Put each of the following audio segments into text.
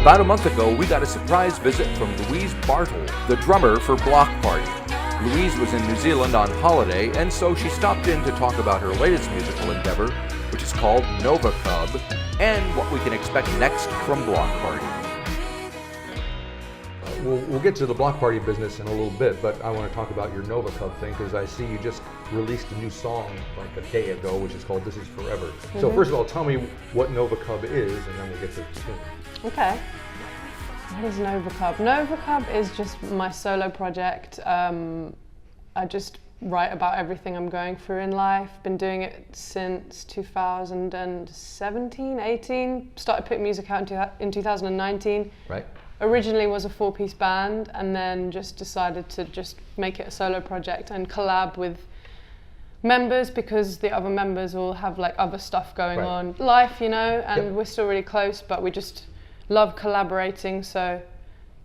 About a month ago, we got a surprise visit from Louise Bartle, the drummer for Bloc Party. Louise was in New Zealand on holiday, and so she stopped in to talk about her latest musical endeavor, which is called NOVACUB, and what we can expect next from Bloc Party. We'll get to the Bloc Party business in a little bit, but I want to talk about your NOVACUB thing, because I see you just released a new song like a day ago, which is called This Is Forever. Mm-hmm. So first of all, tell me what NOVACUB is, and then we'll get to the tune. Okay. What is NOVACUB? NOVACUB is just my solo project. I just write about everything I'm going through in life. Been doing it since 2017, 18. Started putting music out in 2019. Right. Originally was a 4-piece band, and then just decided to just make it a solo project and collab with members, because the other members all have like other stuff going on, life, you know, and we're still really close, but we just love collaborating. So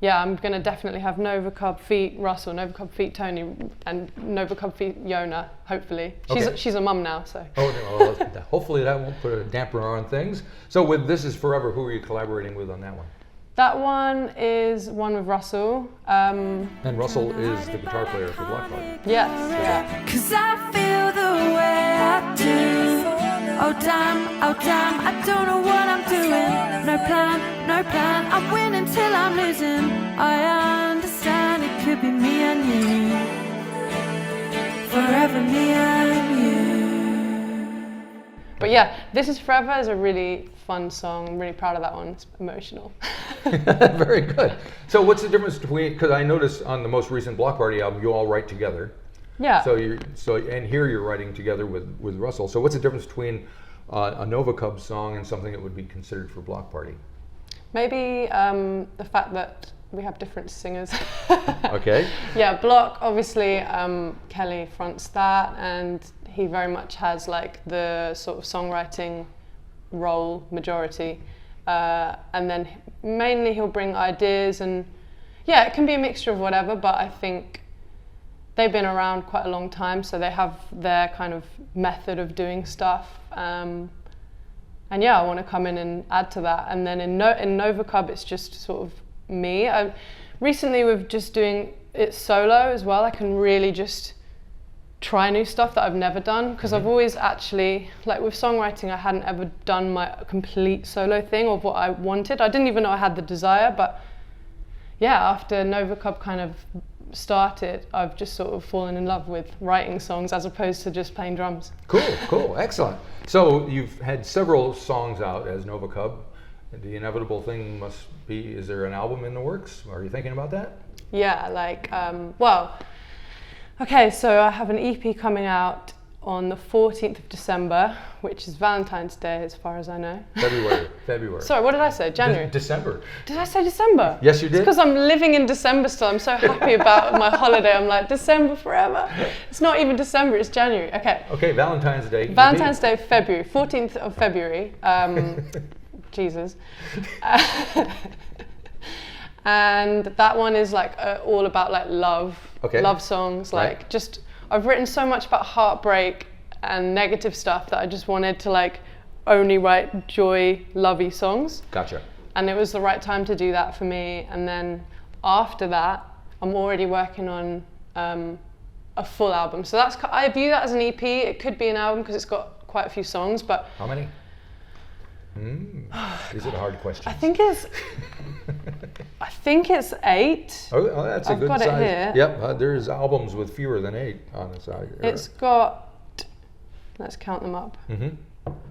yeah, I'm gonna definitely have NOVACUB feat Russell, NOVACUB feat Tony, and NOVACUB feat Yona, hopefully. She's a mum now, so. Oh, well, hopefully that won't put a damper on things. So with This Is Forever, who are you collaborating with on that one? That one is one with Russell. And Russell is the guitar player for Bloc Party. Yes, yeah. 'Cause I feel the way I do. Oh damn, I don't know what I'm doing. No plan, I'm winning till I'm losing. I understand it could be me and you. Forever me and you. But yeah, This Is Forever is a really fun song. I'm really proud of that one. It's emotional. Very good. So what's the difference between, because I noticed on the most recent Bloc Party album, you all write together. Yeah. And here you're writing together with Russell. So what's the difference between a NOVACUB song and something that would be considered for Bloc Party? Maybe the fact that we have different singers. Okay. Yeah, Bloc, obviously, Kelly fronts that, and he very much has like the sort of songwriting role majority. And then mainly he'll bring ideas, and yeah, it can be a mixture of whatever, but I think they've been around quite a long time, so they have their kind of method of doing stuff. And yeah, I want to come in and add to that. And then in NOVACUB, it's just sort of me. Recently, with just doing it solo as well, I can really just try new stuff that I've never done, because I've always actually, like with songwriting, I hadn't ever done my complete solo thing of what I wanted. I didn't even know I had the desire, but yeah, after NOVACUB kind of started, I've just sort of fallen in love with writing songs as opposed to just playing drums. Cool, excellent. So you've had several songs out as NOVACUB. The inevitable thing must be, is there an album in the works? Are you thinking about that? Yeah, like, okay, so I have an EP coming out on the 14th of December, which is Valentine's Day as far as I know. February. Sorry, what did I say? January? December. Did I say December? Yes, you did. It's because I'm living in December still. I'm so happy about my holiday. I'm like, December forever. It's not even December, it's January. Okay, Valentine's Day. Valentine's Day, February, 14th of February. Jesus. And that one is like all about like love songs, like just, I've written so much about heartbreak and negative stuff that I just wanted to like only write joy, lovey songs. Gotcha. And it was the right time to do that for me. And then after that, I'm already working on a full album. So I view that as an EP. It could be an album because it's got quite a few songs, but. How many? These are the hard questions. I think it's 8. Oh, that's a good size. I've got it here. Yep, there's albums with fewer than 8 on the side. It's got, let's count them up.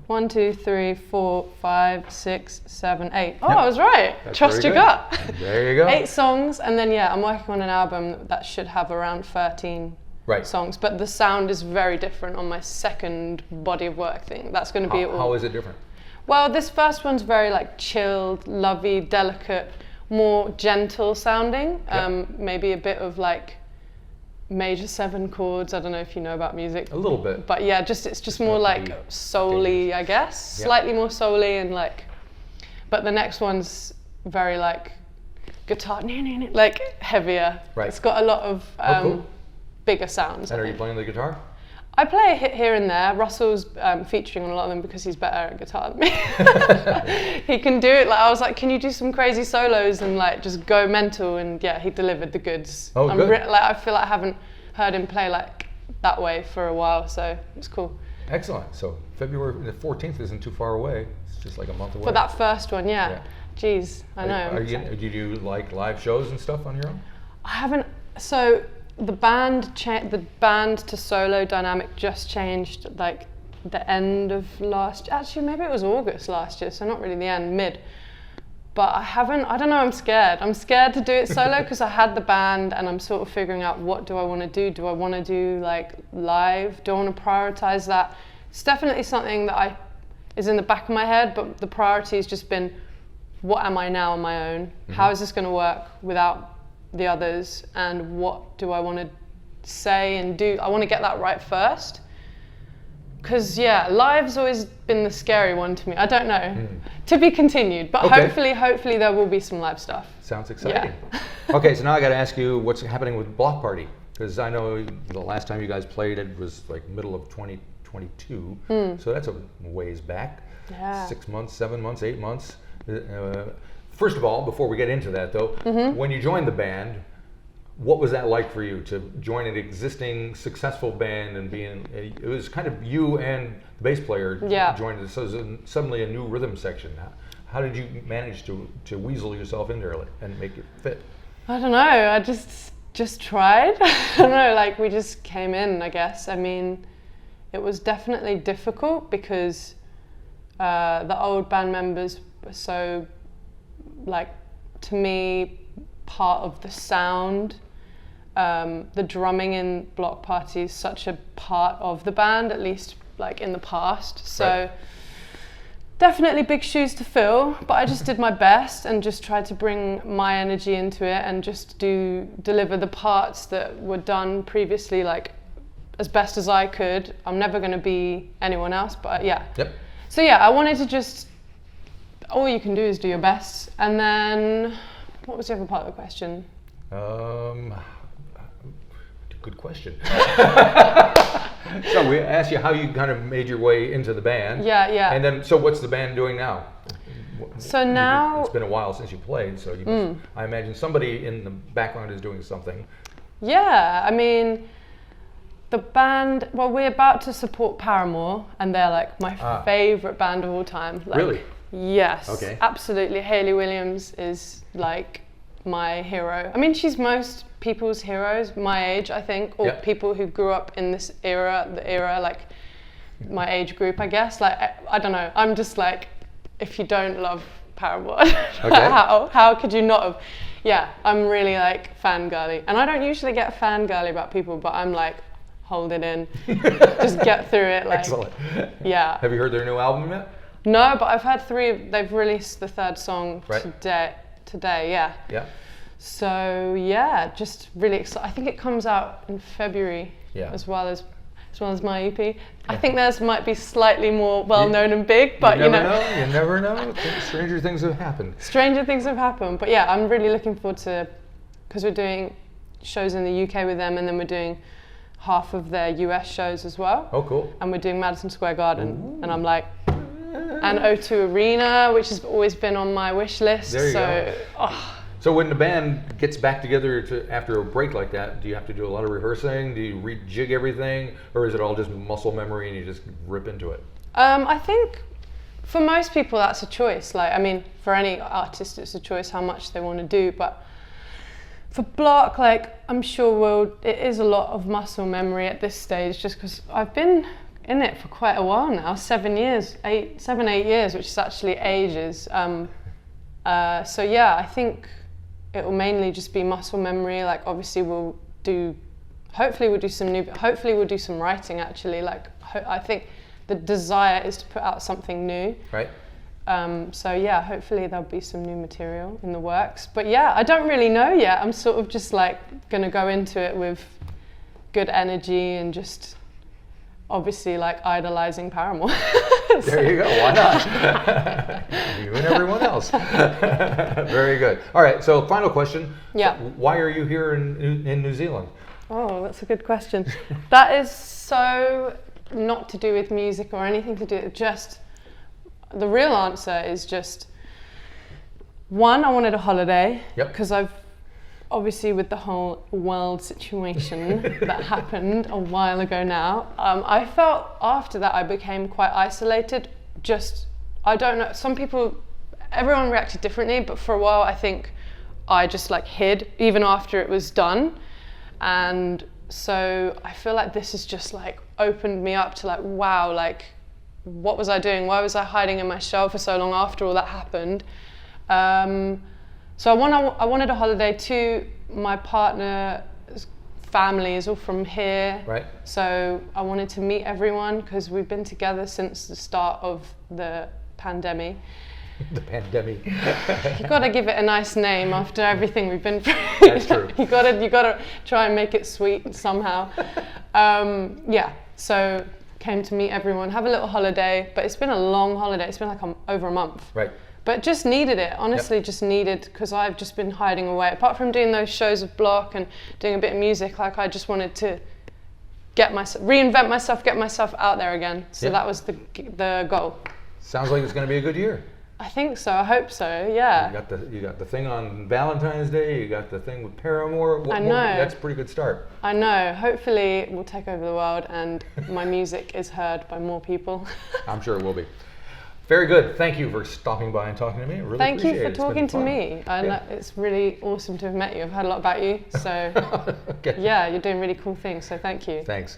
1, 2, 3, 4, 5, 6, 7, 8. Oh, I was right. That's Trust your gut. There you go. 8 songs, and then yeah, I'm working on an album that should have around 13 songs. But the sound is very different on my second body of work thing. That's going to be How is it different? Well, this first one's very like chilled, lovey, delicate, more gentle sounding. Maybe a bit of like major 7 chords. I don't know if you know about music. A little bit. But yeah, it's just more like soul-y, I guess. Slightly more soul-y, and like, but the next one's very like guitar, like heavier. Right. It's got a lot of cool. bigger sounds. And are you playing the guitar? I play a hit here and there. Russell's featuring on a lot of them because he's better at guitar than me. He can do it. Like I was like, can you do some crazy solos and like just go mental? And yeah, he delivered the goods. Oh, good. Like I feel like I haven't heard him play like that way for a while, so it's cool. Excellent. So February the 14th isn't too far away. It's just like a month away. For that first one, yeah. Jeez, I know. Do you do like live shows and stuff on your own? I haven't. So the band to solo dynamic just changed like the end of last. Actually, maybe it was August last year, so not really the end, mid. But I don't know, I'm scared. I'm scared to do it solo because I had the band and I'm sort of figuring out what do I want to do. Do I want to do like live? Do I want to prioritize that? It's definitely something that is in the back of my head, but the priority has just been, what am I now on my own? Mm-hmm. How is this going to work without the others? And what do I want to say and do? I want to get that right first. Because yeah, live's always been the scary one to me. I don't know. To be continued, but okay. hopefully there will be some live stuff. Sounds exciting. Yeah. Okay, so now I got to ask you what's happening with Bloc Party, because I know the last time you guys played it was like middle of 2022, so that's a ways back. Yeah. 6 months, 7 months, 8 months. First of all, before we get into that though, when you joined the band, what was that like for you to join an existing successful band and it was kind of you and the bass player joined it, so it was suddenly a new rhythm section. How did you manage to weasel yourself into it and make it fit? I don't know, I just tried. I don't know, like we just came in, I guess. I mean, it was definitely difficult because the old band members were so, like, to me, part of the sound. The drumming in Bloc Party is such a part of the band, at least like in the past. So right. Definitely big shoes to fill, but I just did my best and just tried to bring my energy into it and just deliver the parts that were done previously, like as best as I could. I'm never going to be anyone else, but yeah. Yep. So yeah, I wanted to just, all you can do is do your best. And then, what was the other part of the question? Good question. So we asked you how you kind of made your way into the band. Yeah. And then, so what's the band doing now? So now... It's been a while since you played, so I imagine somebody in the background is doing something. Yeah, I mean, the band, well, we're about to support Paramore, and they're like my favourite band of all time. Like, really? Yes. Okay. Absolutely. Hayley Williams is like my hero. I mean, she's most people's heroes my age, I think, or people who grew up in this era, like my age group, I guess. Like, I don't know. I'm just like, if you don't love Paramore, how could you not have? Yeah, I'm really like fangirly, and I don't usually get fangirly about people, but I'm like, hold it in, just get through it. Like, excellent. Yeah. Have you heard their new album yet? No, but I've heard they've released the third song today. Yeah. Yeah. So yeah, just really excited. I think it comes out in February as well as my EP. Yeah. I think theirs might be slightly more well known and big, but you never know. Stranger things have happened. Stranger things have happened, but yeah, I'm really looking forward to, because we're doing shows in the UK with them, and then we're doing half of their US shows as well. Oh, cool. And we're doing Madison Square Garden, and I'm like, and O2 Arena, which has always been on my wish list. There you go. So when the band gets back together after a break like that, do you have to do a lot of rehearsing? Do you rejig everything? Or is it all just muscle memory and you just rip into it? I think for most people that's a choice. Like, I mean, for any artist it's a choice how much they want to do. But for Bloc, like, I'm sure it is a lot of muscle memory at this stage, just because I've been in it for quite a while now, 7 years, 8 years, which is actually ages. So yeah, I think it will mainly just be muscle memory. Like, obviously hopefully we'll do some writing actually. Like, I think the desire is to put out something new. Right. So yeah, hopefully there'll be some new material in the works. But yeah, I don't really know yet. I'm sort of just like gonna go into it with good energy and just obviously like idolizing Paramore. There you go, why not? You and everyone else. Very good. All right, so final question. Yeah. Why are you here in New Zealand? Oh, that's a good question. That is so not to do with music or anything to do, just, the real answer is just, one, I wanted a holiday. Yep. Because I've, obviously with the whole world situation that happened a while ago now, I felt after that I became quite isolated. Just, I don't know, some people, everyone reacted differently, but for a while I think I just like hid even after it was done. And so I feel like this has just like opened me up to like, wow, like what was I doing? Why was I hiding in my shell for so long after all that happened? So I wanted a holiday too. My partner's family is all from here. Right. So I wanted to meet everyone because we've been together since the start of the pandemic. The pandemic. You got to give it a nice name after everything we've been through. That's true. you got to try and make it sweet somehow. Yeah. So came to meet everyone, have a little holiday, but it's been a long holiday. It's been like over a month. Right. But just needed it, honestly. Yep. Just needed, because I've just been hiding away. Apart from doing those shows of Bloc and doing a bit of music, like I just wanted to reinvent myself, get myself out there again. So that was the goal. Sounds like it's going to be a good year. I think so. I hope so. Yeah. You got the thing on Valentine's Day. You got the thing with Paramore. I know. That's a pretty good start. I know. Hopefully, we'll take over the world, and my music is heard by more people. I'm sure it will be. Very good. Thank you for stopping by and talking to me. I really Thank appreciate you for it. talking to me. It's really awesome to have met you. I've heard a lot about you. So Okay. yeah, you're doing really cool things. So thank you. Thanks.